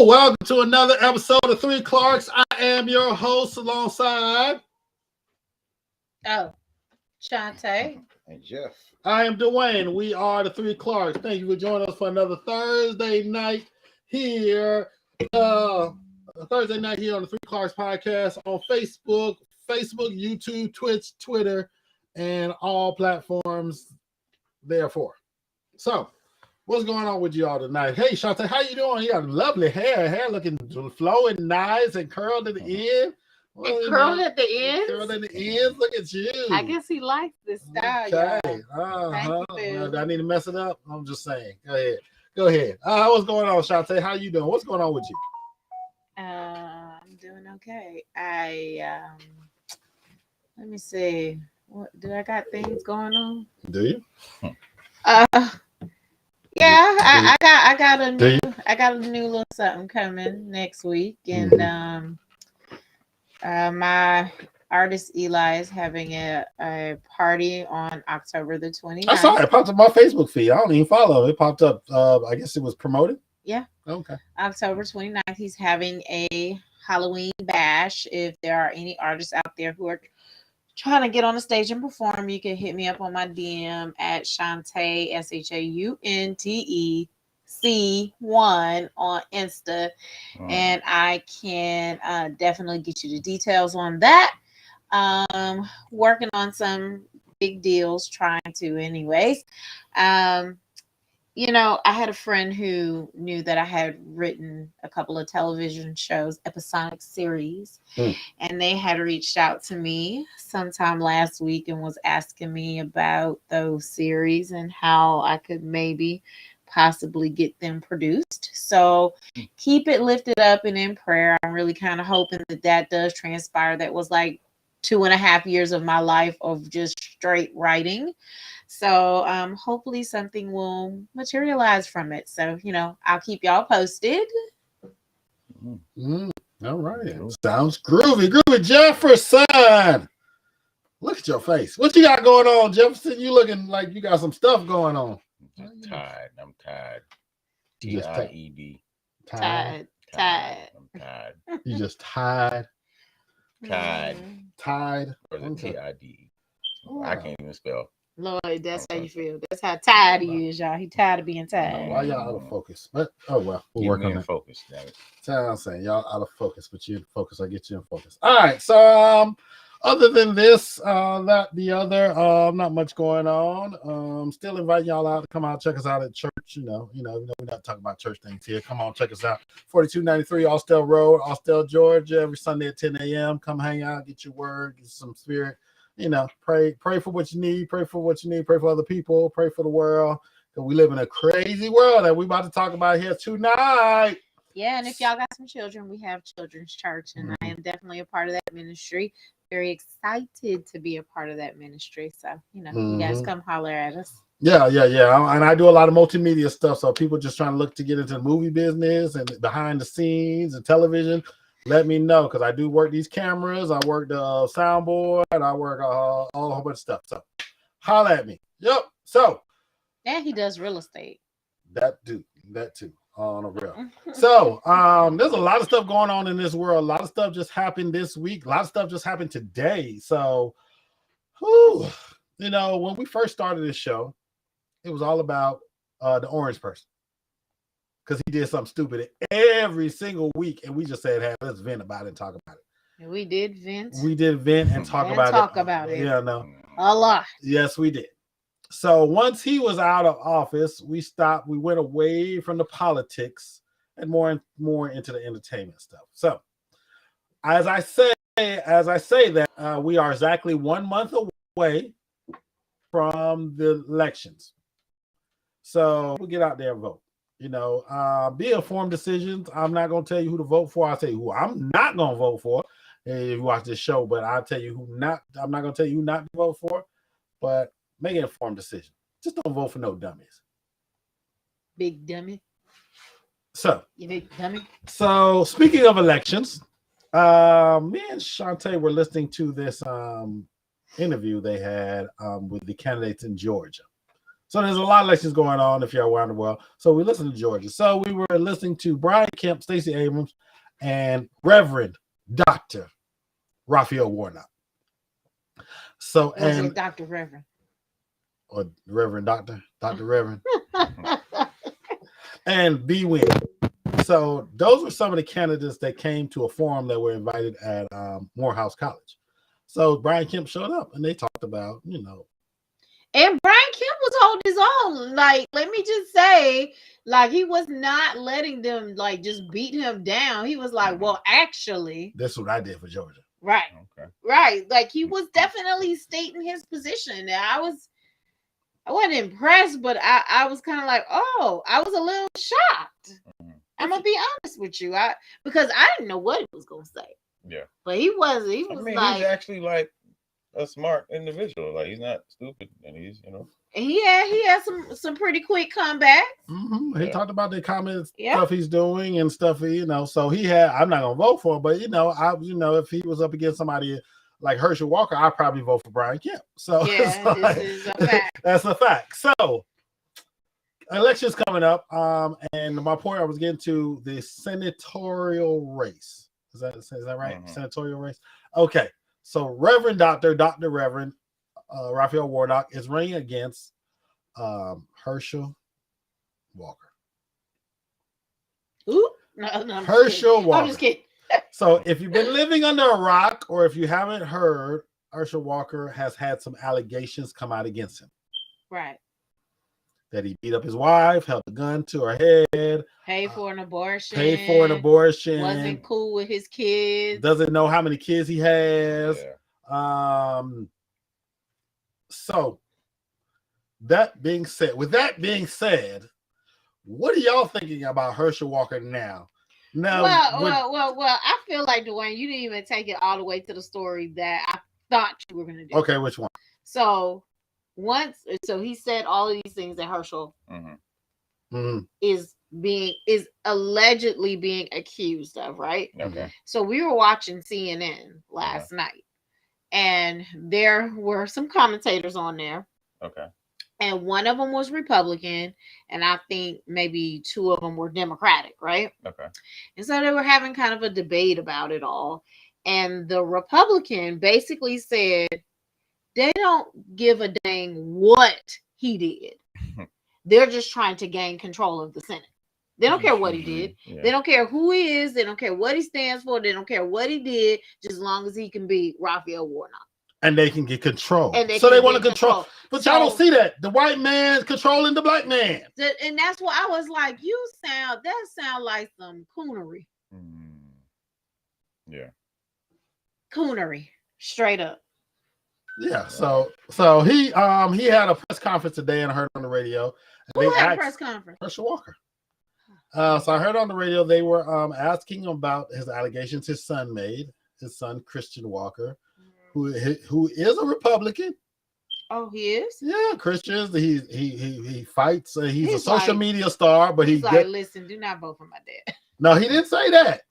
Hello, welcome to another episode of Three Clarks. I am your host alongside. Shantae. And Jeff. I am Dwayne. We are the Three Clarks. Thank you for joining us for another Thursday night here. Thursday night here on the Three Clarks podcast on Facebook, YouTube, Twitch, Twitter, and all platforms therefore. So, what's going on with you all tonight? Hey, Shantae, how you doing? You got lovely hair looking flowing nice and curled at the end. Well, curled at the ends? Curled at the ends. Look at you. I guess he likes this style, okay. Thank you. Do I need to mess it up? I'm just saying. Go ahead. What's going on, Shantae? How you doing? What's going on with you? I'm doing okay. Let me see. What do I got things going on? Do you? Yeah, I got a new little something coming next week, and my artist Eli is having a party on October the 29th. I saw it. It popped up my Facebook feed. I don't even follow. It popped up. I guess it was promoted. Yeah. Okay. October 29th, he's having a Halloween bash. If there are any artists out there who are trying to get on the stage and perform, you can hit me up on my DM at Shantae, SHAUNTEC1 on Insta, and I can definitely get you the details on that. Working on some big deals, trying to anyways. I had a friend who knew that I had written a couple of television shows, episodic series, and they had reached out to me sometime last week and was asking me about those series and how I could maybe possibly get them produced. So keep it lifted up and in prayer. I'm really kind of hoping that does transpire. That was like 2.5 years of my life of just straight writing. So hopefully something will materialize from it. So, I'll keep y'all posted. All right. Sounds groovy. Jefferson. Look at your face. What you got going on, Jefferson? You looking like you got some stuff going on. I'm tired. TIED. Tired. I'm tired. You just tired. Tired. Or the TID. I can't even spell. Lord, that's how you feel. That's how tired he is, y'all. He tired of being tired. Why y'all out of focus? But we'll work on that. Focus, damn it. That's what I'm saying. Y'all out of focus, but you in focus. I get you in focus. All right. So other than this, that, the other, not much going on. Still inviting y'all out to come out, check us out at church. We're not talking about church things here. Come on, check us out. 4293 Austell Road, Austell, Georgia, every Sunday at 10 a.m. Come hang out, get your word, get some spirit. Pray for what you need, pray for other people, pray for the world. Because we live in a crazy world that we about to talk about here tonight. Yeah, and if y'all got some children, we have children's church, and I am definitely a part of that ministry. Very excited to be a part of that ministry. So, you guys come holler at us. Yeah. And I do a lot of multimedia stuff. So people just trying to look to get into the movie business and behind the scenes and television. Let me know, because I do work these cameras. I work the soundboard. I work a whole bunch of stuff. So holla at me. Yep. So. And he does real estate. That too. On a real. So there's a lot of stuff going on in this world. A lot of stuff just happened this week. A lot of stuff just happened today. So, when we first started this show, it was all about the orange person. Because he did something stupid every single week, and we just said, "Hey, let's vent about it and talk about it." And we did vent. And talk about it. Yeah, no, a lot. Yes, we did. So once he was out of office, we stopped. We went away from the politics and more into the entertainment stuff. So, as I say that, we are exactly 1 month away from the elections. So we'll get out there and vote. Be informed decisions. I'm not going to tell you who to vote for. I'll tell you who I'm not going to vote for if you watch this show, but I'll tell you I'm not going to tell you who not to vote for, but make an informed decision. Just don't vote for no dummies. Big dummy. So, you big dummy. So speaking of elections, me and Shantae were listening to this interview they had with the candidates in Georgia. So there's a lot of elections going on if you're around the world. So we listen to Georgia. So we were listening to Brian Kemp, Stacey Abrams, and Reverend Dr. Raphael Warnock. So Was it Dr. Reverend? Or Reverend Dr. Reverend. And B. Wing. So those were some of the candidates that came to a forum that were invited at Morehouse College. So Brian Kemp showed up and they talked about, you know. And Brian Kemp was holding his own. Like, let me just say, like, he was not letting them, like, just beat him down. He was like, well, actually. That's what I did for Georgia. Right. Okay. Right. Like, he was definitely stating his position. And I wasn't impressed, but I was kind of like, oh, I was a little shocked. Mhm. I'm gonna be honest with you. Because I didn't know what he was gonna say. Yeah. But he was I mean, like, he's actually like a smart individual. Like, he's not stupid, and he's, you know. he had some pretty quick comebacks. Mm-hmm. He talked about the comments Yeah. stuff he's doing and stuff, you know. So I'm not gonna vote for him, but you know, if he was up against somebody like Herschel Walker, I'd probably vote for Brian Kemp. So Yeah, this is a fact. That's a fact. So elections coming up, and my point I was getting to the senatorial race. Is that right? Mhm. Senatorial race. Okay. So Reverend Dr. Reverend Raphael Warnock is running against Herschel Walker. Ooh, no, I'm Herschel Walker. I'm just kidding. So if you've been living under a rock, or if you haven't heard, Herschel Walker has had some allegations come out against him. Right. That he beat up his wife, held a gun to her head, Paid for an abortion. Wasn't cool with his kids. Doesn't know how many kids he has. Yeah. So with that being said, what are y'all thinking about Herschel Walker now? Well, I feel like, Dwayne, you didn't even take it all the way to the story that I thought you were gonna do. Okay, which one? So he said all of these things that Herschel is allegedly being accused of, right? Okay. So we were watching CNN last night, and there were some commentators on there. Okay. And one of them was Republican, and I think maybe two of them were Democratic, right? Okay. And so they were having kind of a debate about it all. And the Republican basically said they don't give a dang what he did. They're just trying to gain control of the Senate. They don't care what he did. Yeah. They don't care who he is. They don't care what he stands for. They don't care what he did, just as long as he can beat Raphael Warnock. And they can get control. And so they want to control. But y'all don't see that. The white man controlling the black man. And that's why I was like, that sound like some coonery. Yeah. Coonery. Straight up. Yeah. So he had a press conference today, and I heard on the radio. Who had a press conference? Herschel Walker. So I heard on the radio they were asking him about his allegations his son made, his son Christian Walker, who is a Republican. Oh, he is? Yeah, Christians. He fights. He's a social like, media star, but he's like, listen, do not vote for my dad. No, he didn't say that.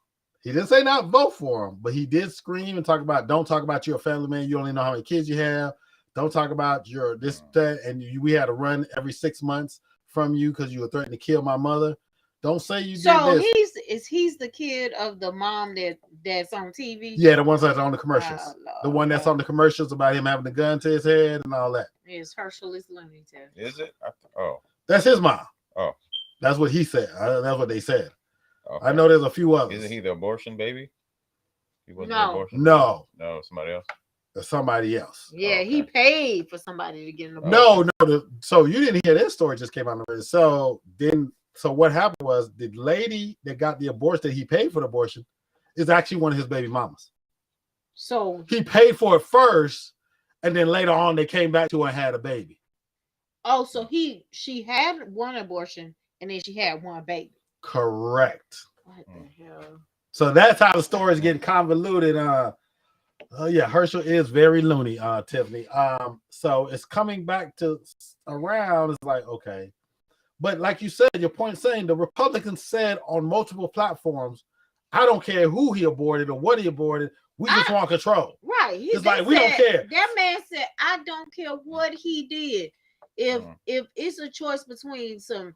He didn't say not vote for him, but he did scream and don't talk about your family, man. You only know how many kids you have. Don't talk about your this, that, and we had to run every 6 months from you because you were threatening to kill my mother. Don't say you did this. So he's the kid of the mom that's on TV. Yeah, the ones that's on the commercials. The one that's on the commercials about him having a gun to his head and all that. Yes, Herschel is Looney Tunes. Is it? That's his mom. Oh, that's what he said. That's what they said. Okay. I know there's a few others. Isn't he the abortion baby? He wasn't No. the abortion No. Baby? No, somebody else. Somebody else. Yeah, Okay. he paid for somebody to get an abortion. No. So you didn't hear this story just came out on the radio. So what happened was the lady that got the abortion that he paid for the abortion is actually one of his baby mamas. So he paid for it first, and then later on they came back to her and had a baby. Oh, so she had one abortion and then she had one baby. Correct. What the hell? So that's how the story is getting convoluted. Yeah, Herschel is very loony, Tiffany. So it's coming back to around. It's like, okay. But like you said, your point saying the Republicans said on multiple platforms, I don't care who he aborted or what he aborted. We just want control. Right. It's like, we don't care. That man said, I don't care what he did. if it's a choice between some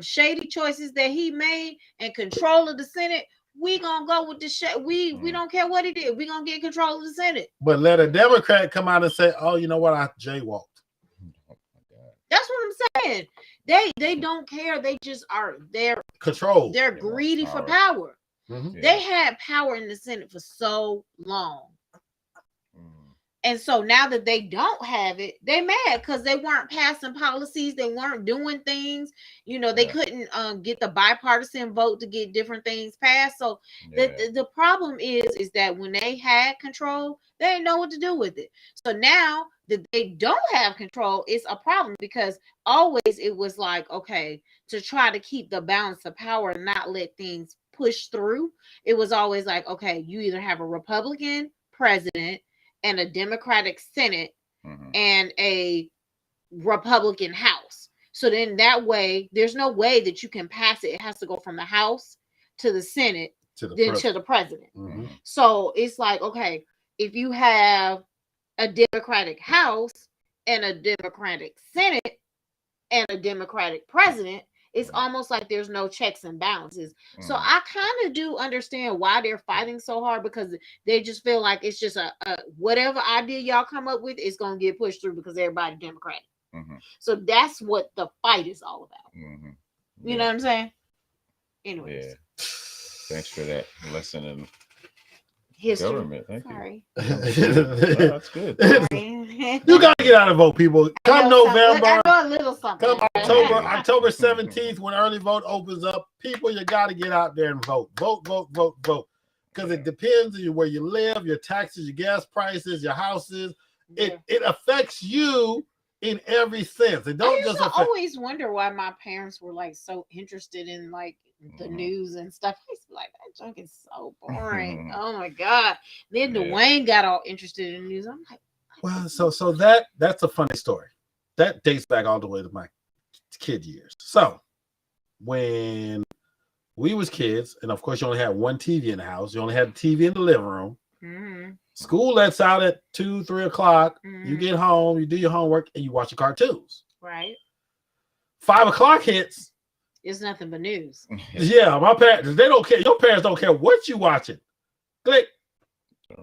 shady choices that he made and control of the Senate, we gonna go with the we don't care what he did. We gonna get control of the Senate. But let a Democrat come out and say, "Oh, you know what? I jaywalked." That's what I'm saying. They don't care. They just are. They're Control. They're greedy for power. Mm-hmm. They had power in the Senate for so long. And so now that they don't have it, they mad because they weren't passing policies. They weren't doing things. They couldn't get the bipartisan vote to get different things passed. So the problem is that when they had control, they didn't know what to do with it. So now that they don't have control, it's a problem because always it was like, okay, to try to keep the balance of power and not let things push through. It was always like, okay, you either have a Republican president and a Democratic Senate and a Republican House. So then that way, there's no way that you can pass it. It has to go from the House to the Senate, to the president. Mm-hmm. So it's like, okay, if you have a Democratic House and a Democratic Senate and a Democratic president, it's almost like there's no checks and balances. So I kind of do understand why they're fighting so hard because they just feel like it's just a whatever idea y'all come up with is going to get pushed through because everybody's Democratic. So that's what the fight is all about. You know what I'm saying? Anyways. Yeah. Thanks for that lesson in history. Government. Thank Sorry. you. That's good. You gotta get out and vote, people. Come November. I know a little something. Come October 17th, when early vote opens up, people, you gotta get out there and vote. Vote. Because it depends on where you live, your taxes, your gas prices, your houses. It affects you in every sense. It don't just affect. Always wonder why my parents were like so interested in like the news and stuff. I used to be like, that junk is so boring. Oh my god. Then Dwayne got all interested in the news. I'm like, well, so that's a funny story. That dates back all the way to my kid years. So when we was kids, and of course you only had one TV in the house, you only had a TV in the living room. School lets out at 2-3 o'clock. You get home, you do your homework, and you watch your cartoons. Right. 5 o'clock hits. It's nothing but news. Yeah, my parents, they don't care. Your parents don't care what you watching. Click.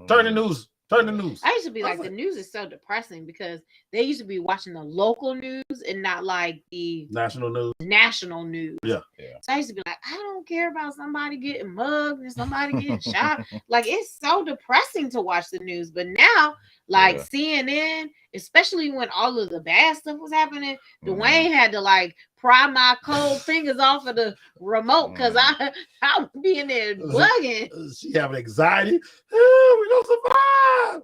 Turn the news. I used to be like, the news is so depressing because they used to be watching the local news and not like the national news. Yeah. So I used to be like, I don't care about somebody getting mugged and somebody getting shot. Like, it's so depressing to watch the news. But now, like CNN, especially when all of the bad stuff was happening, Dwayne had to like pry my cold fingers off of the remote because I would be in there bugging. She having anxiety. Oh, we don't survive.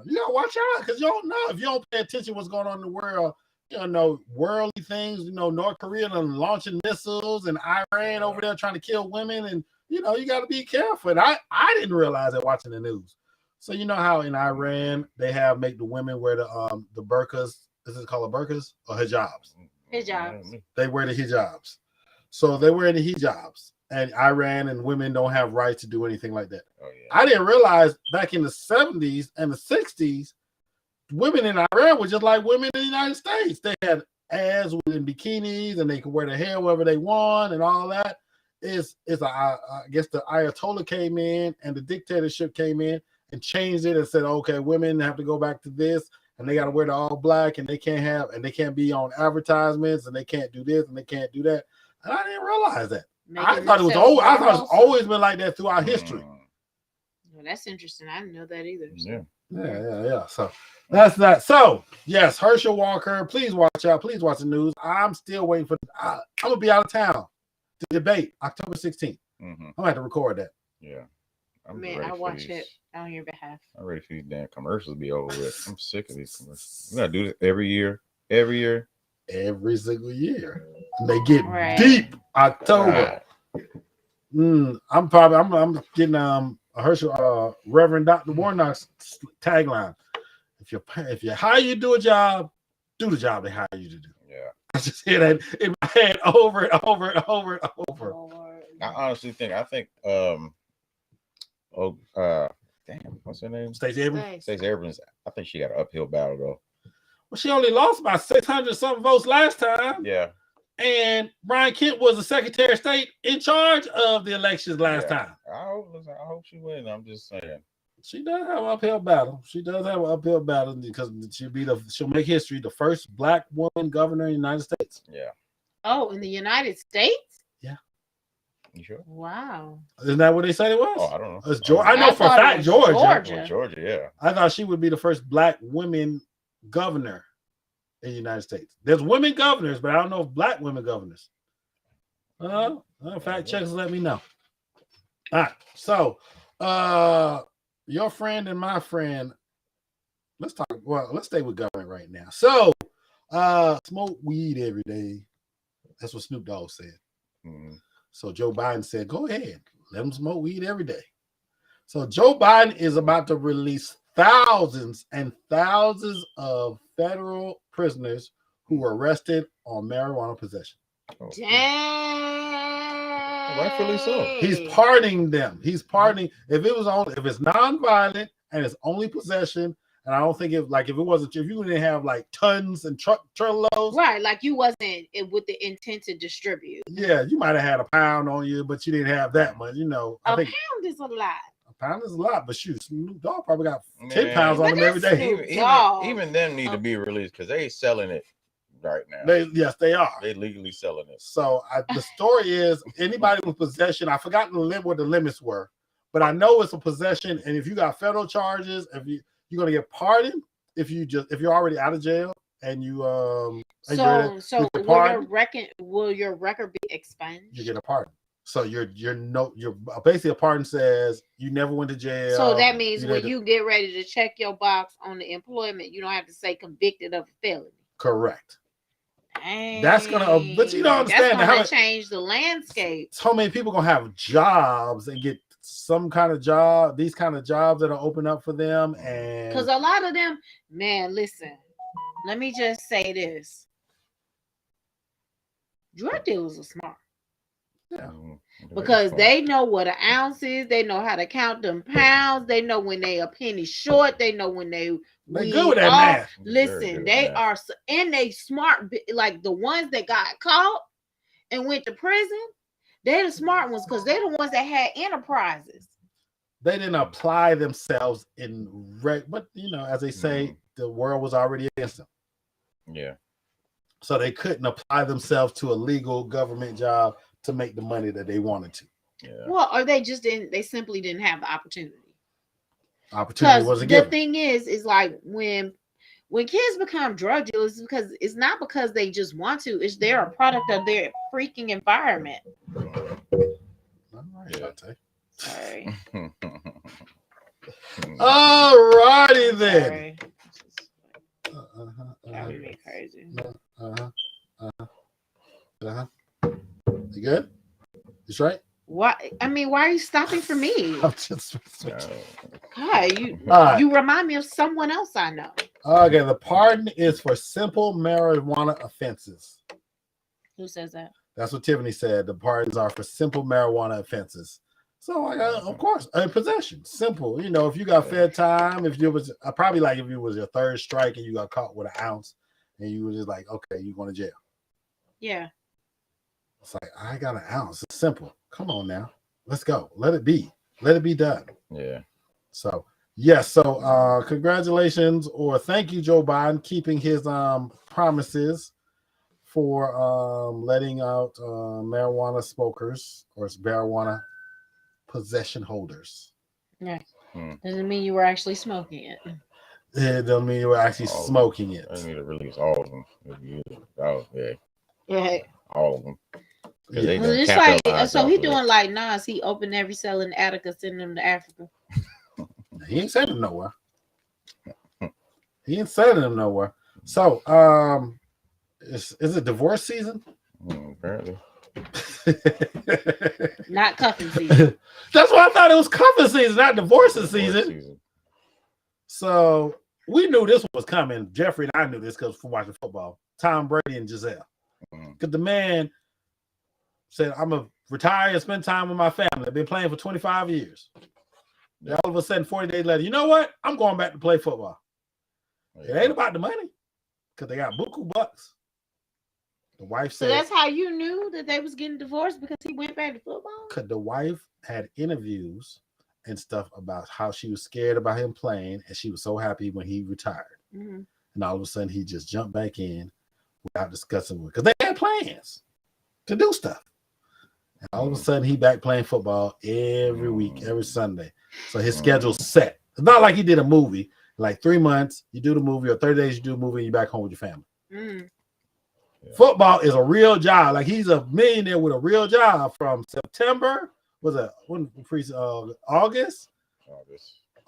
You gotta watch out because you don't know. If you don't pay attention to what's going on in the world, worldly things, North Korea and launching missiles and Iran over there trying to kill women, and you got to be careful. And I didn't realize that watching the news. So you know how in Iran they make the women wear the burqas. Is it called burqas or hijabs? Hijabs. They wear the hijabs. So they wear the hijabs. And Iran and women don't have rights to do anything like that. Oh, yeah. I didn't realize back in the 70s and the 60s, women in Iran were just like women in the United States. They had ass in bikinis and they could wear their hair wherever they want and all that. I guess the Ayatollah came in and the dictatorship came in and changed it and said, okay, women have to go back to this and they got to wear the all black and they can't be on advertisements and they can't do this and they can't do that. And I didn't realize that. I thought it's always been like that throughout history. Well, that's interesting. I didn't know that either. So. Yeah. So that's that. So yes, Herschel Walker. Please watch out. Please watch the news. I'm still waiting for. I'm gonna be out of town to debate October 16th. I'm gonna have to record that. Yeah. I watch it on your behalf. I'm ready for these damn commercials to be over with. I'm sick of these commercials. We gotta do this every year. Every single year. And they get deep October. I'm getting a Herschel Reverend Dr. Warnock's tagline. If you hire you to do a job, do the job they hire you to do. Yeah. I just hear that in my head over and over and over and over. I honestly think damn, what's her name? Stacey Abrams. Stacey Abrams. I think she got an uphill battle though. Well, she only lost by 600 something votes last time. Yeah. And Brian Kemp was the Secretary of State in charge of the elections last time. I hope she wins. I'm just saying. She does have an uphill battle. Because she'll make history, the first Black woman governor in the United States. Yeah. Oh, in the United States? Yeah. You sure? Wow. Isn't that what they said it was? Oh, I don't know. It's Georgia. I know for a fact Georgia. Georgia, yeah. I thought she would be the first Black woman governor in the United States. There's women governors, but I don't know if Black women governors. Fact checkers, let me know. All right. So, your friend and my friend, let's stay with government right now. So, smoke weed every day. That's what Snoop Dogg said. Mm-hmm. So Joe Biden said, go ahead, let them smoke weed every day. So Joe Biden is about to release thousands and thousands of federal prisoners who were arrested on marijuana possession. Oh, Dang. rightfully so. He's pardoning them. If it's nonviolent and it's only possession, and I don't think if you didn't have like tons and truckloads, right? Like you wasn't with the intent to distribute. Yeah, you might have had a pound on you, but you didn't have that much. I think pound is a lot. A pound is a lot, but shoot, Snoop Dogg probably got 10 pounds on him every day. Even them need to be released because they selling it right now. Yes, they are. They legally selling it. So the story is anybody with possession. I forgot what the limits were, but I know it's a possession. And if you got federal charges, you're gonna get pardoned if you're already out of jail and you will your record be expunged? You get a pardon. So you're basically a pardon says you never went to jail. So that means when you get ready to check your box on the employment, you don't have to say convicted of a felony. Correct. Dang. That's but you don't understand how to change the landscape. So many people gonna have jobs and get some kind of job, these kind of jobs that are open up for them, and because a lot of them, man, listen, let me just say this: drug dealers are smart. Yeah. Because they know what an ounce is, they know how to count them pounds, they know when they a penny short, they know when they good with that math. Listen, they are, and they smart, like the ones that got caught and went to prison. They're the smart ones because they're the ones that had enterprises. They didn't apply themselves but as they say, the world was already against them. Yeah. So they couldn't apply themselves to a legal government job to make the money that they wanted to. Yeah. Well, or they simply didn't have the opportunity. Opportunity wasn't given. The thing is like when kids become drug dealers, because it's not because they just want to, it's they're a product of their freaking environment. All right, Sorry. All righty then. That would be crazy. You good? You right? Why are you stopping for me? I'm just God, you remind me of someone else I know. Okay, the pardon is for simple marijuana offenses. Who says that? That's what Tiffany said. The pardons are for simple marijuana offenses. So, of course, possession, simple. If you got fair time, if you was probably like if it was your third strike and you got caught with an ounce, and you were just like, okay, you're going to jail. Yeah. It's like, I got an ounce. It's simple. Come on now. Let's go. Let it be. Let it be done. Yeah. So, yes. So, congratulations or thank you, Joe Biden, keeping his promises for letting out marijuana smokers or marijuana possession holders. Yeah. Doesn't mean you were actually smoking it. It doesn't mean you were actually smoking it. I need to release all of them. Yeah. All of them. Yeah. It's like, so he doing like Nas. He opened every cell in Attica, sending them to Africa. He ain't sending them nowhere. So, is it divorce season? Apparently. Not cuffing season. That's why I thought it was cuffing season, not divorcing season. So we knew this was coming. Jeffrey and I knew this because from watching football. Tom Brady and Giselle. Because the man said, I'm going to retire and spend time with my family. I've been playing for 25 years. Then all of a sudden, 40 days later, you know what? I'm going back to play football. It ain't about the money. because they got buku bucks. The wife So said. that's how you knew that they was getting divorced, because he went back to football? Because the wife had interviews and stuff about how she was scared about him playing, and she was so happy when he retired. Mm-hmm. And all of a sudden, he just jumped back in without discussing with, because they had plans to do stuff. And all of a sudden, he back playing football every week, every Sunday. So his schedule's set. It's not like he did a movie. Like 3 months, you do the movie, or 30 days, you do a movie, and you're back home with your family. Mm-hmm. Yeah. Football is a real job. Like he's a millionaire with a real job from September. Was it when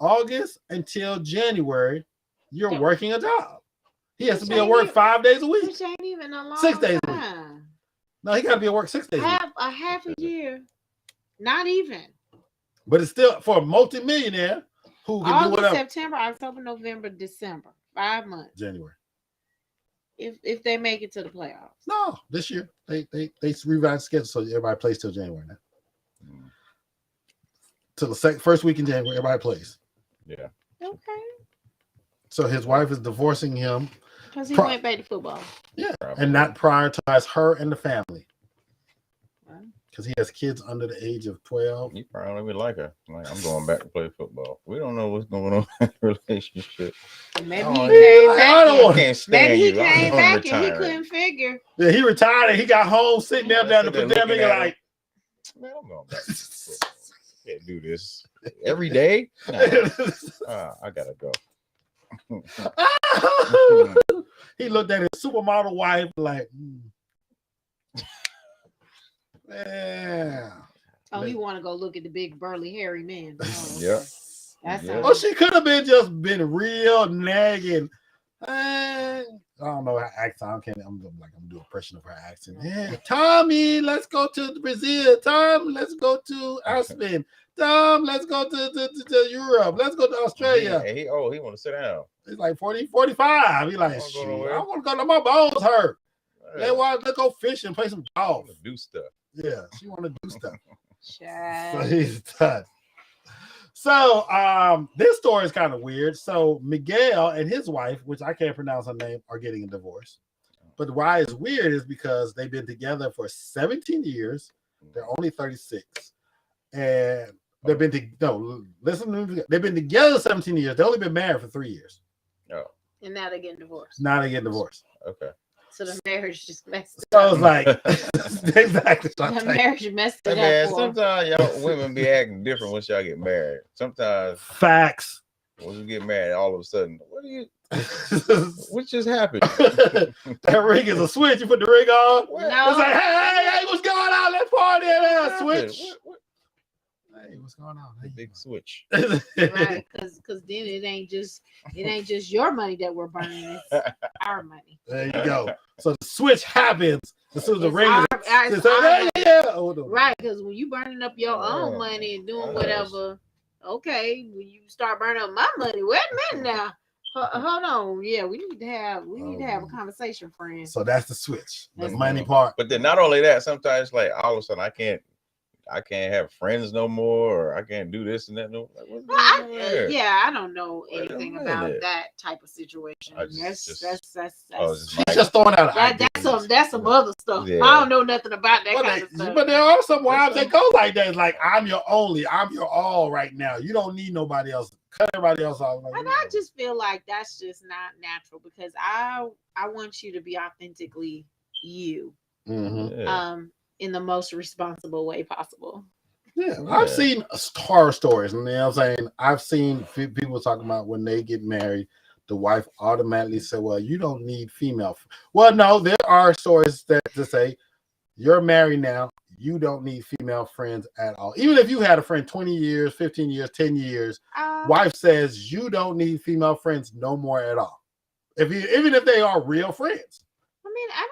August until January? You're working a job. He has to be at work 5 days a week. Which ain't even a long 6 days a week. time. No, he got to be at work 6 days a week. Half a year. Not even. But it's still for a multimillionaire who can do August, whatever. September, October, November, December. 5 months. January. If they make it to the playoffs. No, this year they revised schedule so everybody plays till January now. Till the first week in January, everybody plays. Yeah. Okay. So his wife is divorcing him. Because he went back to football. Yeah, Probably. and not prioritize her and the family. Because he has kids under the age of 12. You probably don't even like her. Like, I'm going back to play football. We don't know what's going on in the relationship. Maybe Oh, he came I back. don't I want can't stand Maybe he you. I'm came going back and he retiring. couldn't figure. Yeah, he retired and he got home sitting there during the Sitting there pandemic looking and at like, Man, I'm going back to football. Can't do this every day. Nah, I gotta go. he looked at his supermodel wife like, man. Oh, he want to go look at the big burly hairy man. Oh, Yeah. That's Yeah. Oh, she could have been real nagging. I don't know her accent. I'm doing impression of her accent. Yeah, Tommy, let's go to Brazil. Tom, let's go to Aspen. Tom, let's go to Europe. Let's go to Australia. He want to sit down. It's like 40, 45. He like, I wanna go shoot, nowhere. I want to go to my bones hurt. Yeah. Let's go fishing, play some I golf. wanna do stuff. Yeah, she want to do stuff. So Child. he's done. So this story is kind of weird. So Miguel and his wife, which I can't pronounce her name, are getting a divorce. But why it's weird is because they've been together for 17 years. They're only 36. And they've been they've been together 17 years. They've only been married for 3 years. Oh, And now they're getting divorced. Now they get divorced. okay. So the marriage just messed So up. it's like exactly. The marriage messed Hey it man, up for 'em. sometimes y'all women be acting different once y'all get married. Sometimes Facts. when you get married, all of a sudden, what just happened? That ring is a switch. You put the ring on. No. It's like, hey, what's going on? Let's party. What Switch. What? Hey, what's going on? The big switch. Right, because then it ain't just your money that we're burning, it's our money. There you go. So the switch happens as soon as the It's ring our- is. it's It's our like, money. yeah. Oh, no. Right, because when you burning up your own Yeah. money and doing Yes. whatever, okay, when you start burning up my money, wait a minute now. Hold on, yeah, we need to have a conversation, friend. So that's the switch. The That's- money part. But then not only that, sometimes like all of a sudden I can't have friends no more, or I can't do this and that. No, like, what's Well, going on there? I don't know Wait a anything minute. about that type of situation. I just- That's Oh, it's She's just just throwing out that's some other stuff. Yeah. I don't know nothing about that kind of stuff. But there are some wives that go like that. It's like, I'm your only, I'm your all right now. You don't need nobody else. Cut everybody else off. Like, And I just feel like that's just not natural, because I want you to be authentically you, Mhm. Yeah. in the most responsible way possible. Yeah, Yeah. I've seen horror stories, and you know what I'm saying? I've seen people talking about when they get married, the wife automatically said, well, you don't need female. Well, no, there are stories that to say you're married now, you don't need female friends at all. Even if you had a friend 20 years, 15 years, 10 years, wife says you don't need female friends no more at all. Even if they are real friends. I mean, I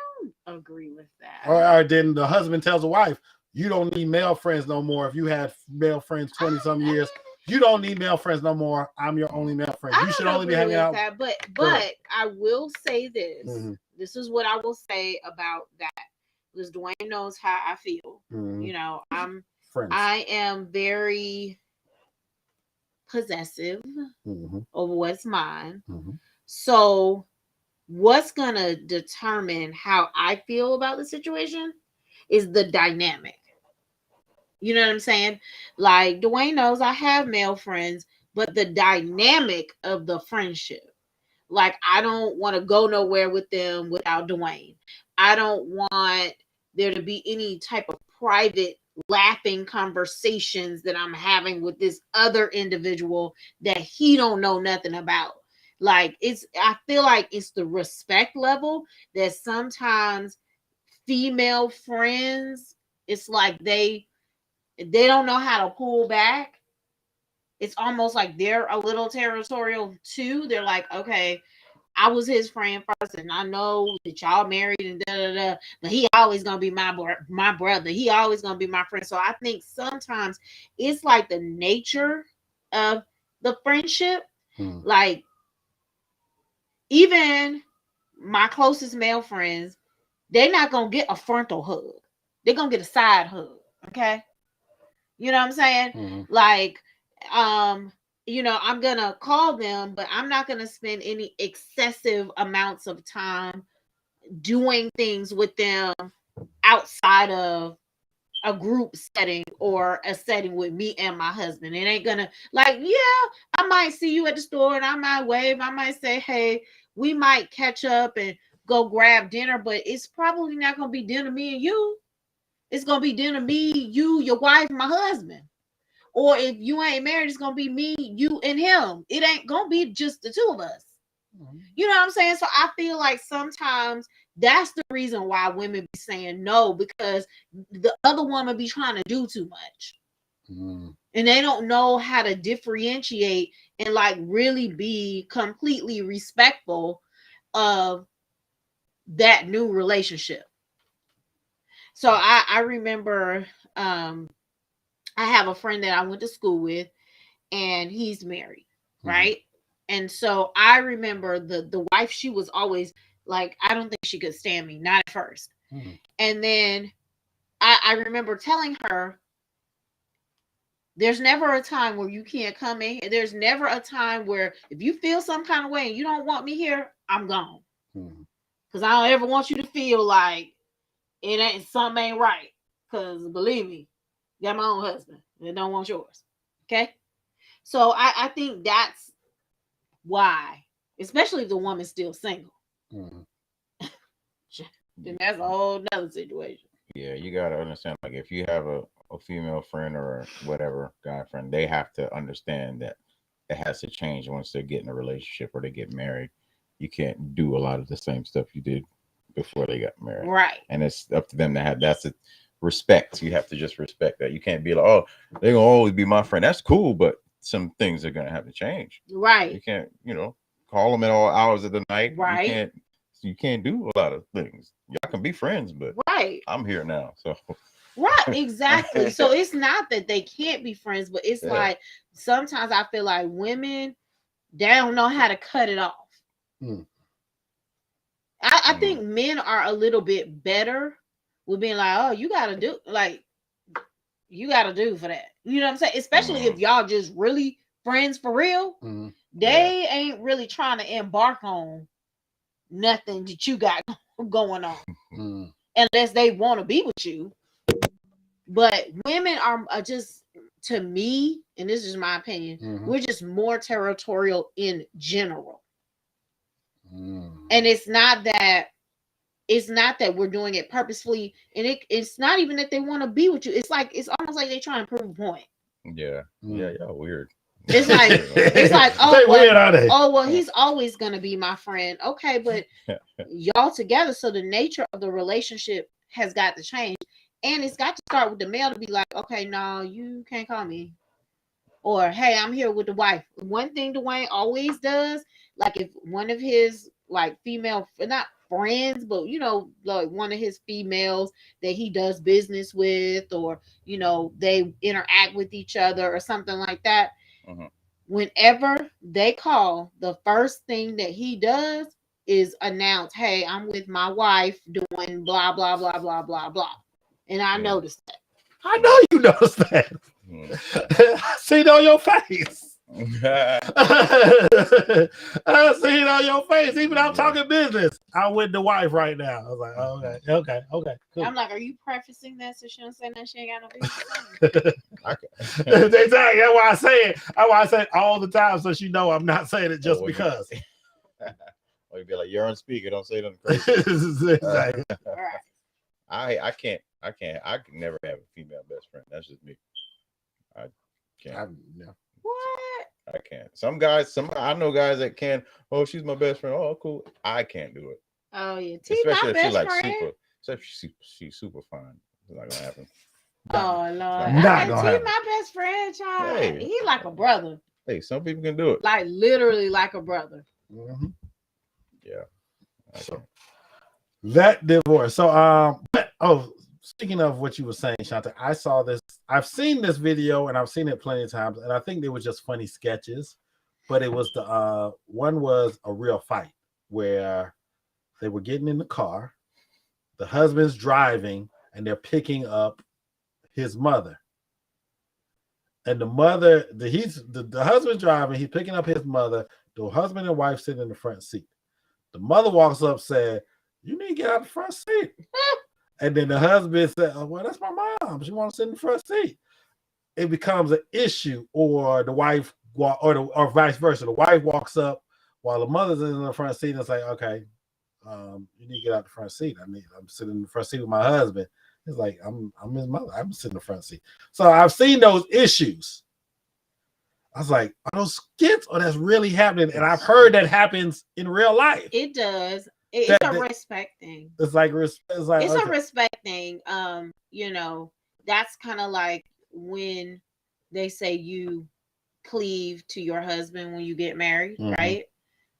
don't agree with that. Or then the husband tells the wife, you don't need male friends no more. If you had male friends 20 some years, you don't need male friends no more. I'm your only male friend. I You should don't only be agree hanging with out. that, but Correct. I will say this. Mhm. This is what I will say about that. Because Dwayne knows how I feel. Mhm. You know, Friends. I am very possessive Mhm. of what's mine. Mhm. So what's gonna determine how I feel about the situation is the dynamic. You know what I'm saying? Like Dwayne knows I have male friends, but the dynamic of the friendship. Like I don't want to go nowhere with them without Dwayne. I don't want there to be any type of private laughing conversations that I'm having with this other individual that he don't know nothing about. Like I feel like it's the respect level that sometimes female friends, it's like they don't know how to pull back. It's almost like they're a little territorial too. They're like, okay, I was his friend first, and I know that y'all married and da da da. But he always gonna be my brother. He always gonna be my friend. So I think sometimes it's like the nature of the friendship. Like even my closest male friends, they're not gonna get a frontal hug. They're gonna get a side hug. Okay, you know what I'm saying? Like, you know, I'm gonna call them, but I'm not gonna spend any excessive amounts of time doing things with them outside of a group setting or a setting with me and my husband. It ain't gonna, like, yeah, I might see you at the store and I might wave. I might say, hey, we might catch up and go grab dinner, but it's probably not gonna be dinner me and you. It's gonna be dinner me, you, your wife, my husband. Or if you ain't married, it's gonna be me, you, and him. It ain't gonna be just the two of us. You know what I'm saying? So I feel like sometimes that's the reason why women be saying no, because the other woman be trying to do too much. And they don't know how to differentiate and like really be completely respectful of that new relationship. So I remember I have a friend that I went to school with, and he's married, right? And so I remember the wife, she was always like, I don't think she could stand me, not at first. And then I remember telling her, there's never a time where you can't come in. There's never a time where if you feel some kind of way and you don't want me here, I'm gone. Because I don't ever want you to feel like something ain't right. Because believe me, I got my own husband and don't want yours. Okay? So I think that's why, especially if the woman's still single. Then that's a whole nother situation. Yeah, you gotta understand, like if you have a female friend or whatever guy friend, they have to understand that it has to change once they get in a relationship or they get married. You can't do a lot of the same stuff you did before they got married. Right. And it's up to them to have that's a respect. You have to just respect that. You can't be like, oh, they're gonna always be my friend. That's cool, but some things are gonna have to change. Right. You can't, call them at all hours of the night. Right. You can't do a lot of things. Y'all can be friends, but right. I'm here now. So right, exactly. So it's not that they can't be friends, but it's like sometimes I feel like women, they don't know how to cut it off. I think men are a little bit better with being like, oh, you gotta do for that. You know what I'm saying? Especially if y'all just really friends for real. They ain't really trying to embark on nothing that you got going on unless they want to be with you. But women are just, to me, and this is my opinion, we're just more territorial in general. And it's not that we're doing it purposefully, and it's not even that they want to be with you. It's almost like they trying to prove a point. Yeah, y'all weird. It's like oh well, he's always gonna be my friend. Okay, but y'all together, so the nature of the relationship has got to change, and it's got to start with the male to be like, okay, no, you can't call me, or hey, I'm here with the wife. One thing Dwayne always does, like if one of his like female, not friends, but like one of his females that he does business with, or they interact with each other or something like that. Whenever they call, the first thing that he does is announce, hey, I'm with my wife doing blah blah blah blah blah blah. And I noticed that. I know you noticed that. I see it on your face. I see it on your face. Even I'm talking business. I'm with the wife right now. I was like, oh, okay, cool. I'm like, are you prefacing that so she don't say nothing? She ain't got no business. Exactly. That's why I say it. That's why I say it all the time, so she know I'm not saying it just because. Or you'd be like, you're on speaker. Don't say nothing crazy. Exactly. Right. I can't. I can never have a female best friend. That's just me. I can't. What? I can't. I know guys that can. Oh, she's my best friend. Oh, cool. I can't do it. Oh yeah, T, Especially my if she's best like friend. super. Except she's super fine. It's not gonna happen. Oh Lord, Not gonna T, happen. my best friend, child. Hey. He like a brother, Hey, some people can do it. like literally like a brother. Mm-hmm. Yeah. So that divorce. So speaking of what you were saying, Shanta, I saw this. I've seen this video and I've seen it plenty of times, and I think they were just funny sketches. But it was the one was a real fight where they were getting in the car, the husband's driving, and they're picking up his mother. And the mother, the husband's driving, he's picking up his mother, the husband and wife sitting in the front seat. The mother walks up, said, "You need to get out the front seat." And then the husband said, "Oh, well, that's my mom. She wants to sit in the front seat." It becomes an issue, or the wife, or vice versa. The wife walks up while the mother's in the front seat and say, "Okay, you need to get out the front seat. I'm sitting in the front seat with my husband." It's like, I'm his mother. I'm sitting in the front seat. So I've seen those issues. I was like, are those skits or that's really happening? And I've heard that happens in real life. It does. It's a respect thing. It's like it's a respect thing. That's kind of like when they say you cleave to your husband when you get married, right?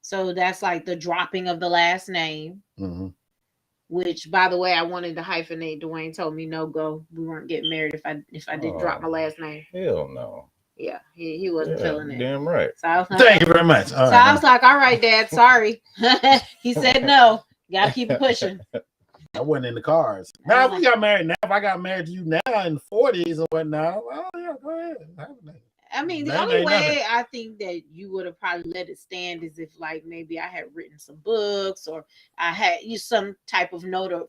So that's like the dropping of the last name. Which, by the way, I wanted to hyphenate. Dwayne told me no go. We weren't getting married if I didn't drop my last name. Hell no. Yeah, he wasn't feeling it. Damn right. So I was like, thank you very much. I was like, all right, Dad, sorry. He said no. Gotta keep it pushing. I wasn't in the cards. Now if we got married now, if I got married to you now in the 40s or whatnot, oh yeah, go ahead. I mean, the only way I think that you would have probably let it stand is if, like, maybe I had written some books or I had some type of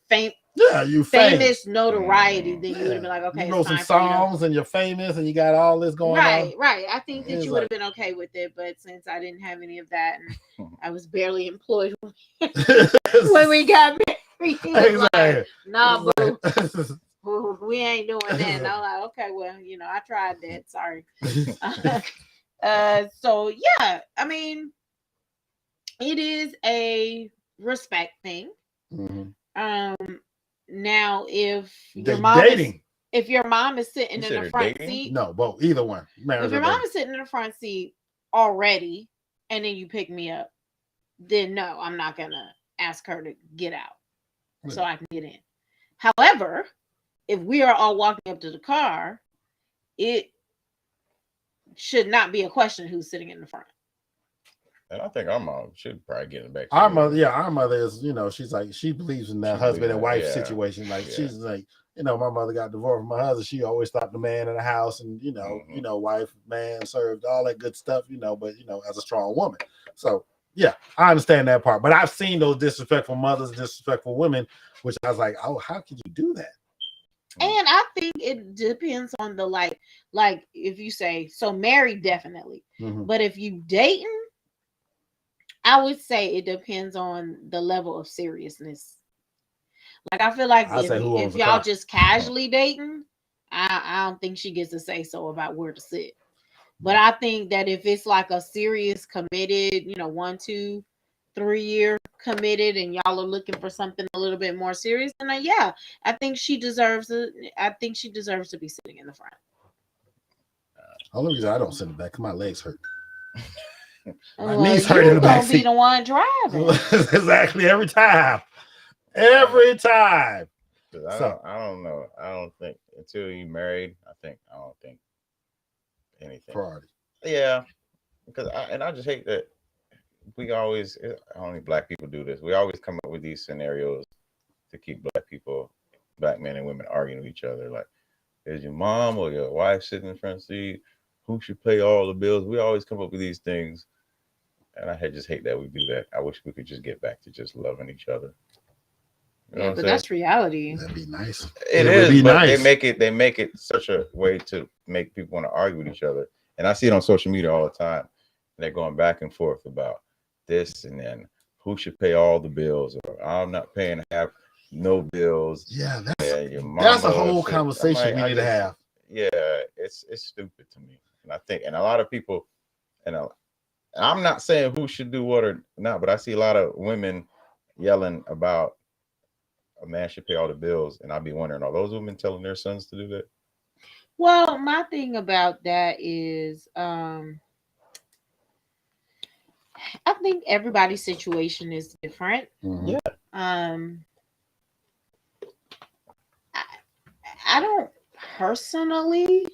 fame. Yeah, you famous notoriety. Then you would have been like, okay, you wrote some songs and you're famous and you got all this going on. Right. I think that you would have been okay with it, but since I didn't have any of that and I was barely employed when we got married, exactly. Like, nah, boo. We ain't doing that. And I'm like, okay, well, I tried that. Sorry. So yeah, I mean, it is a respect thing. Now if your mom is sitting in the front seat, no, both, either one. If your mom is sitting in the front seat already, and then you pick me up, then no, I'm not gonna ask her to get out so I can get in. However, if we are all walking up to the car, it should not be a question who's sitting in the front. And I think our mom should probably get it back. Our mother is, she's like, she believes in that husband and wife situation. Like she's like, my mother got divorced from my husband. She always thought the man in the house and, wife, man served, all that good stuff, but, as a strong woman. So, yeah, I understand that part. But I've seen those disrespectful mothers, disrespectful women, which I was like, oh, how could you do that? And I think it depends on the like if you say, so married, definitely. But if you dating, I would say it depends on the level of seriousness. Like, I feel like if y'all just casually dating, I don't think she gets to say so about where to sit. But I think that if it's like a serious, committed, 1, 2, 3 year committed, and y'all are looking for something a little bit more serious, then I think she deserves it. I think she deserves to be sitting in the front. Only reason I don't sit in the back because my legs hurt. My Well, knees hurt in the back seat. Be the one driving. Exactly, every time. Every time. I don't know. I don't think until you married. I don't think anything. Priority. Yeah, because I just hate that we always. Only black people do this. We always come up with these scenarios to keep black men and women arguing with each other. Like, is your mom or your wife sitting in the front seat? who should pay all the bills. We always come up with these things, and I just hate that we do that. I wish we could just get back to just loving each other. You know Yeah, what but I'm that's reality. That'd be nice. It would is, be but nice. they make it such a way to make people want to argue with each other. And I see it on social media all the time. They're going back and forth about this and then who should pay all the bills, or I'm not paying to have no bills. Yeah, your that's a mama whole said- conversation I'm like, we need to have. Yeah, it's stupid to me. And I think, and a lot of people, and I'm not saying who should do what or not, but I see a lot of women yelling about a man should pay all the bills, and I'd be wondering, are those women telling their sons to do that? Well, my thing about that is, I think everybody's situation is different. Mhm. I don't personally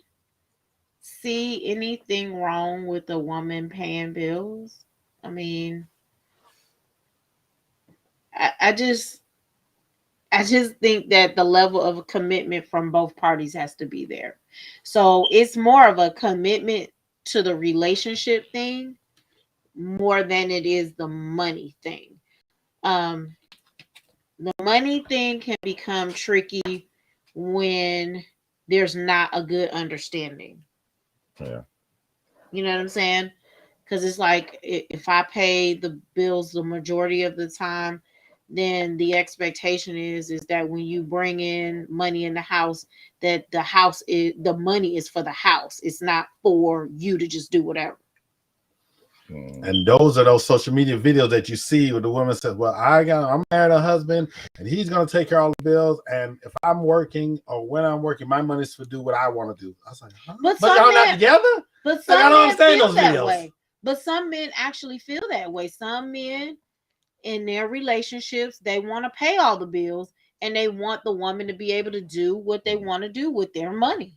see anything wrong with a woman paying bills. I mean, I just think that the level of commitment from both parties has to be there. So it's more of a commitment to the relationship thing more than it is the money thing. The money thing can become tricky when there's not a good understanding. Yeah. You know what I'm saying? Because it's like if I pay the bills the majority of the time, then the expectation is that when you bring in money in the house, that the money is for the house. It's not for you to just do whatever. And those are those social media videos that you see where the woman says, well, I'm married a husband and he's going to take care of all the bills. And if I'm working or when I'm working, my money's to do what I want to do. I was like, huh? But y'all not together? But some I don't men understand feel those that videos. way. But some men actually feel that way. Some men in their relationships, they want to pay all the bills and they want the woman to be able to do what they want to do with their money.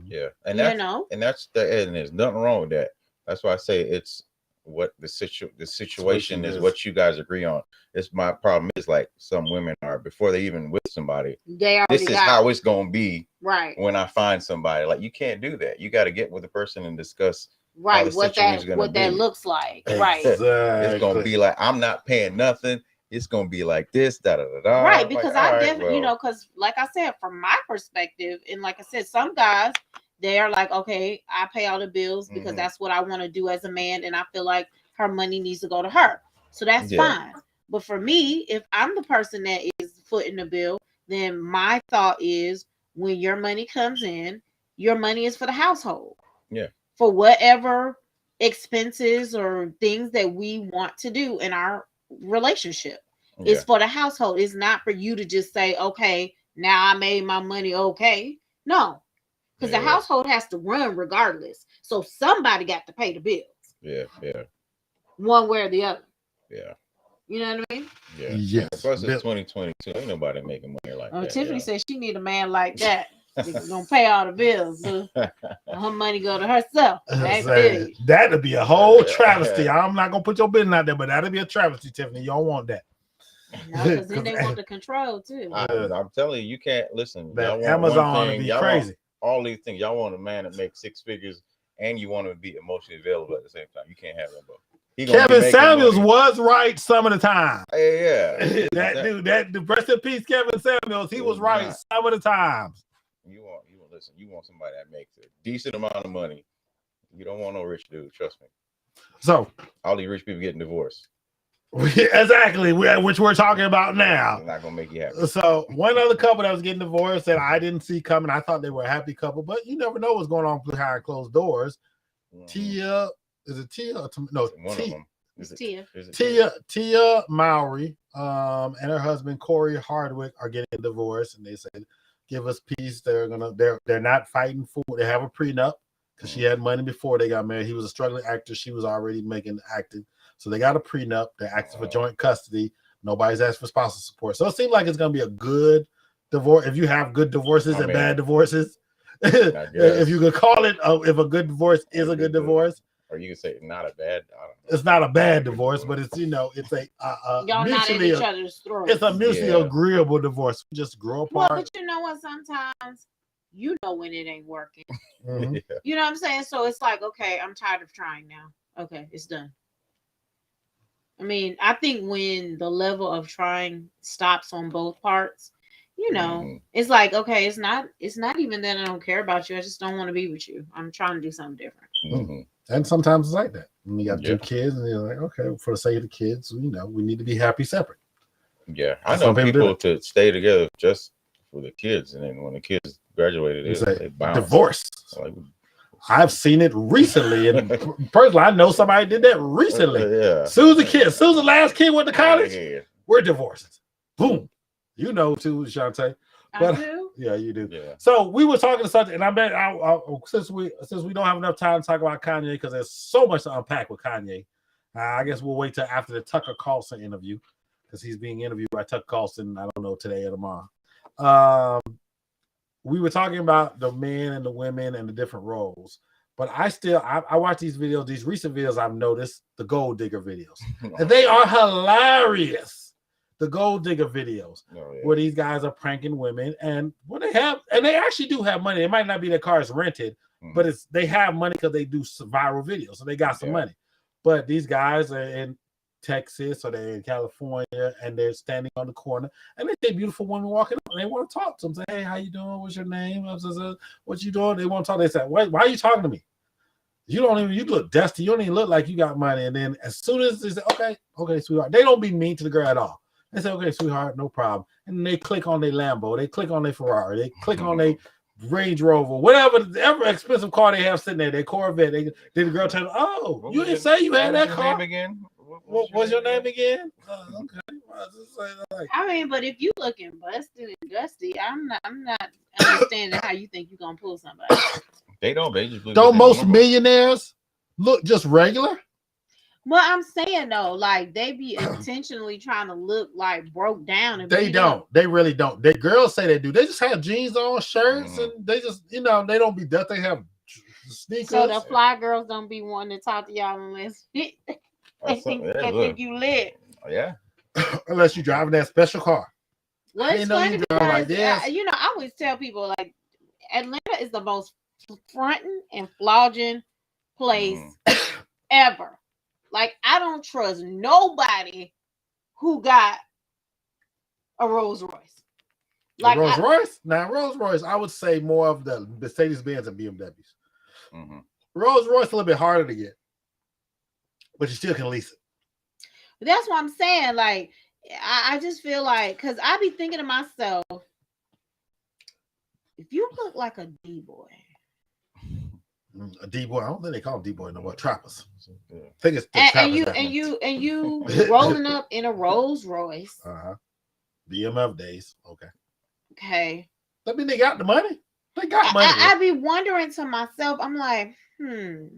Yeah. And You that's, know? and there's nothing wrong with that. That's why I say it's what the situation is, what you guys agree on. It's my problem is like some women are before they even with somebody. This is how it's gonna be right when I find somebody. Like you can't do that. You got to get with the person and discuss right what that looks like. Right. It's gonna be like I'm not paying nothing. It's gonna be like this, da da da da. Right, because like, I definitely, you know, because like I said, from my perspective, and like I said, some guys they are like, okay, I pay all the bills because that's what I want to do as a man, and I feel like her money needs to go to her, so that's fine. But for me, if I'm the person that is footing the bill, then my thought is when your money comes in, your money is for the household. Yeah. For whatever expenses or things that we want to do in our relationship. It's for the household. It's not for you to just say, okay, now I made my money. Okay. No, because the household has to run regardless. So somebody got to pay the bills. Yeah. One way or the other. Yeah. You know what I mean? Yeah. Yes. Plus it's 2022. Ain't nobody making money like that. Tiffany said she need a man like that. He's gonna pay all the bills. Her money go to herself. That'd be a whole travesty. I'm not gonna put your business out there, but that'd be a travesty, Tiffany. You don't want that. No, because then they want the control too. I'm telling you can't listen. That Amazon would be crazy. All these things. Y'all want a man that makes 6 figures and you want to be emotionally available at the same time. You can't have that both. Kevin Samuels was right some of the time. Yeah. that rest in peace, Kevin Samuels. He was right some of the times. You want somebody that makes a decent amount of money. You don't want no rich dude, trust me. So all these rich people getting divorced. Exactly, which we're talking about now. It's not gonna make you happy. So one other couple that was getting divorced that I didn't see coming. I thought they were a happy couple, but you never know what's going on behind closed doors. Tia, is it Tia? No, one of them. It's Tia. Tia Mowry, and her husband Corey Hardwick are getting divorced, and they said, "Give us peace." They're not fighting for. They have a prenup because she had money before they got married. He was a struggling actor. She was already making acting. So they got a prenup. They're asking for joint custody. Nobody's asked for spousal support. So it seems like it's going to be a good divorce. If you have good divorces and bad divorces, if you could call it, if a good divorce is a good divorce. Or you can say not a bad. I don't know. It's not a bad divorce, but it's, it's a y'all not at each other's throats. It's a mutually agreeable divorce. We just grow apart. Well, but you know what? Sometimes you know when it ain't working. Mhm. Yeah. You know what I'm saying? So it's like, okay, I'm tired of trying now. Okay, it's done. I mean, I think when the level of trying stops on both parts, Mhm. it's like, okay, it's not even that I don't care about you. I just don't want to be with you. I'm trying to do something different. Mhm. And sometimes it's like that. And you got Yeah. 2 kids, and you're like, okay, for the sake of the kids, we need to be happy separate. Yeah, I Some know people do people to stay together just for the kids, and then when the kids graduated, It's they a bounce. divorce. Like, I've seen it recently, and personally, I know somebody did that recently. yeah. Susan last kid went to college. Yeah. We're divorced. Boom. You know too, Shantae. But- I do. Yeah, you do. Yeah. So we were talking to something, and I bet since we don't have enough time to talk about Kanye because there's so much to unpack with Kanye, I guess we'll wait till after the Tucker Carlson interview because he's being interviewed by Tucker Carlson. I don't know today or tomorrow. We were talking about the men and the women and the different roles, but I watch these videos, these recent videos. I've noticed the gold digger videos, and they are hilarious. The gold digger videos. Oh, yeah. Where these guys are pranking women, and when they actually do have money. It might not be their cars rented, but they have money because they do some viral videos, so they got some money. But these guys are in Texas or they're in California, and they're standing on the corner, and they see beautiful women walking up, and they want to talk to them. Say, "Hey, how you doing? What's your name? What you doing?" They want to talk. They say, "Why are you talking to me? You look dusty. You don't even look like you got money." And then as soon as they say, "Okay, sweetheart," they don't be mean to the girl at all. They say, "Okay, sweetheart, no problem." And they click on their Lambo, they click on their Ferrari, they click on their Range Rover, whatever expensive car they have sitting there, their Corvette. Then the girl tell them, "Oh, you didn't say you had that car name again? What was your name again?" Okay. I mean, but if you looking busted and dusty, I'm not understanding how you think you're gonna pull somebody. They don't. They just Don't most millionaires look just regular? Well, I'm saying though, like they be intentionally trying to look like broke down. And They don't. They really don't. The girls say they do. They just have jeans on, shirts, and they just, they don't be that. They have sneakers. So the fly girls don't be wanting to talk to y'all unless they think you lit. Yeah. Unless you're driving that special car. Well, I it's didn't know funny you drive like because this. I always tell people like Atlanta is the most fronting and flogging place ever. Like I don't trust nobody who got a Rolls Royce. Like Rolls Royce? Now Rolls Royce, I would say more of the Mercedes Benz and BMWs. Mm-hmm. Rolls Royce a little bit harder to get, but you still can lease it. But that's what I'm saying. Like I just feel like because I be thinking to myself, if you look like a D-boy. A D-boy, I don't think they call them D-boy no more. Trappers. Yeah. I think it's and you rolling up in a Rolls Royce. BMF days. Okay. I mean, they got the money. They got money. I be wondering to myself, I'm like, is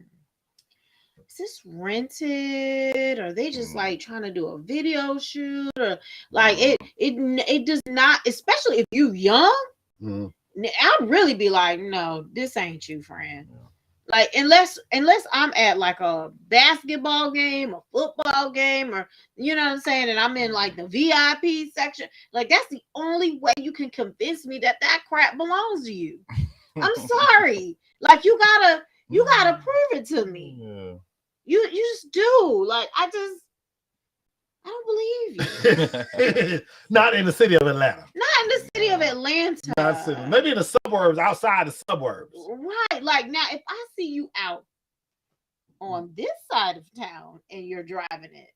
this rented? Or are they just like trying to do a video shoot? Or like it does not, especially if you young. I'd really be like, no, this ain't you, friend. Yeah. Like unless I'm at like a basketball game, a football game, or you know what I'm saying, and I'm in like the VIP section, like that's the only way you can convince me that crap belongs to you. I'm sorry, like you gotta prove it to me. Yeah. You just do. Like I don't believe you. Not in the city of Atlanta. Not in the city of Atlanta. Not city. Maybe in the suburbs, outside the suburbs. Right. Like now, if I see you out on this side of town and you're driving it,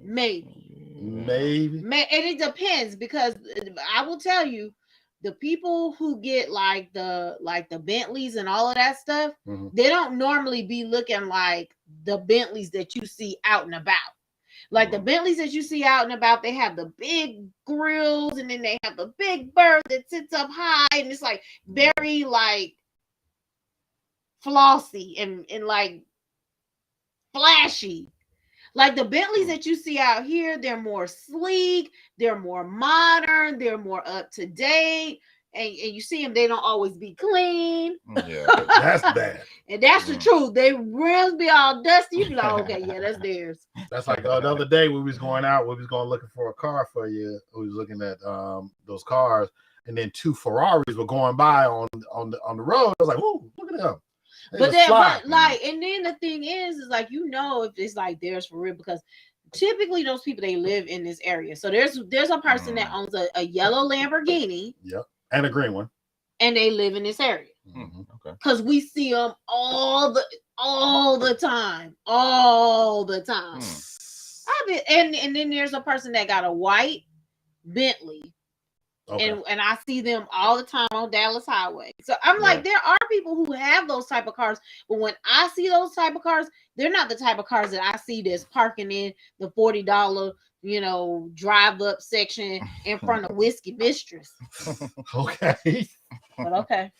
maybe. And it depends because I will tell you, the people who get like the Bentleys and all of that stuff, they don't normally be looking like the Bentleys that you see out and about. Like the Bentleys that you see out and about, they have the big grills and then they have the big bird that sits up high and it's like very like flossy and like flashy. Like the Bentleys that you see out here, they're more sleek, they're more modern, they're more up to date. And you see them, they don't always be clean. Yeah, that's bad. And that's the truth. They rims be all dusty. You be like, okay, yeah, that's theirs. That's like the other day we was going out, we was going looking for a car for you. We was looking at those cars, and then 2 Ferraris were going by on the road. I was like, "Whoa, look at them!" But then, and then the thing is like, if it's like theirs for real, because typically those people, they live in this area. So there's a person that owns a yellow Lamborghini, yep, and a green one, and they live in this area. Okay. Because we see them all the time. And then there's a person that got a white Bentley. okay. And I see them all the time on Dallas Highway. So I'm like, there are people who have those type of cars, but when I see those type of cars, they're not the type of cars that I see that's parking in the $40, drive up section in front of Whiskey Mistress. Okay. But okay.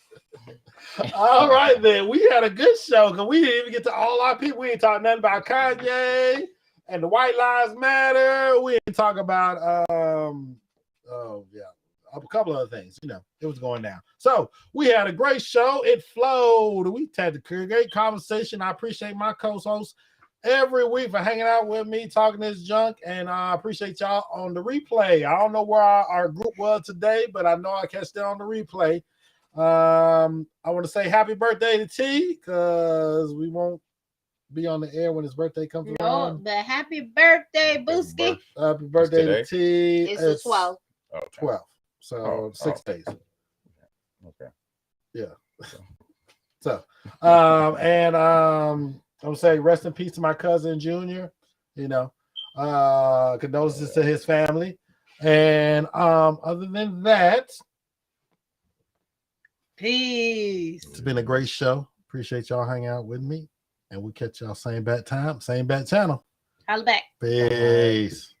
All right, then. We had a good show because we didn't even get to all our people. We didn't talk nothing about Kanye and the White Lives Matter. We didn't talk about a couple other things. It was going down. So we had a great show. It flowed. We had a great conversation. I appreciate my co-hosts every week for hanging out with me, talking this junk, and I appreciate y'all on the replay. I don't know where our group was today, but I know I catch them on the replay. I want to say happy birthday to T, because we won't be on the air when his birthday comes around. But happy birthday, Booski. Happy birthday to T. It's the 12th. 12. So 6 days. Okay. Yeah. So, and I'm gonna say rest in peace to my cousin Junior. Condolences to his family. And other than that, peace. It's been a great show. Appreciate y'all hanging out with me. And we'll catch y'all same bat time, same bat channel. Holla back. Peace.